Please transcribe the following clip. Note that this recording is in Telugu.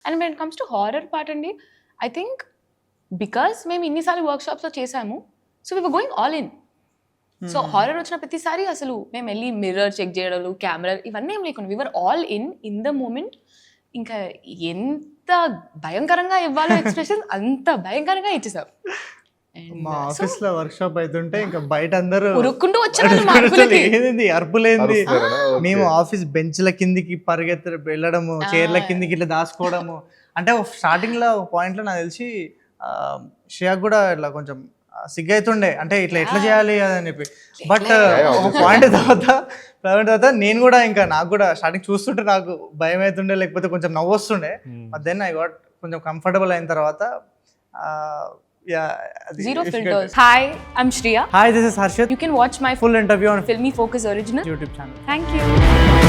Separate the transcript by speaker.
Speaker 1: And when it comes to horror part అండి, ఐ థింక్ బికాస్ మేము ఇన్నిసార్లు వర్క్షాప్స్లో చేసాము, so we were going all in. So horror వచ్చిన ప్రతిసారి అసలు మేము వెళ్ళి మిర్రర్ చెక్ చేయడాలు, కెమెరా ఇవన్నీ ఏం లేకుండా we were all in the moment. ఇంకా ఎంత భయంకరంగా ఇవ్వాలో ఎక్స్ప్రెషన్ అంత భయంకరంగా ఇచ్చేసాం.
Speaker 2: మా ఆఫీస్ లో వర్క్ షాప్ అవుతుంటే ఇంకా బయట అందరూ
Speaker 1: ఉరుక్కుంటూ వచ్చారు.
Speaker 2: ఏది అరుపులేంది, మేము ఆఫీస్ బెంచ్ల కిందికి పరిగెత్తి వెళ్ళడము, చైర్ల కిందికి ఇట్లా దాచుకోవడము. అంటే స్టార్టింగ్ లో పాయింట్ లో నాకు తెలిసి షియాక్ కూడా ఇట్లా కొంచెం సిగ్గైతుండే, అంటే ఇట్లా ఎట్లా చేయాలి అని చెప్పి. బట్ ఒక పాయింట్ తర్వాత నేను కూడా ఇంకా నాకు కూడా స్టార్టింగ్ చూస్తుంటే నాకు భయం అవుతుండే, లేకపోతే కొంచెం నవ్వు వస్తుండే. బట్ దెన్ ఐ గాట్ కొంచెం కంఫర్టబుల్ అయిన తర్వాత
Speaker 1: Zero filters. Hi, I'm Shriya.
Speaker 2: Hi, this is Harshit.
Speaker 1: You can watch my
Speaker 2: full interview on
Speaker 1: Filmy Focus original
Speaker 2: YouTube channel.
Speaker 1: Thank you.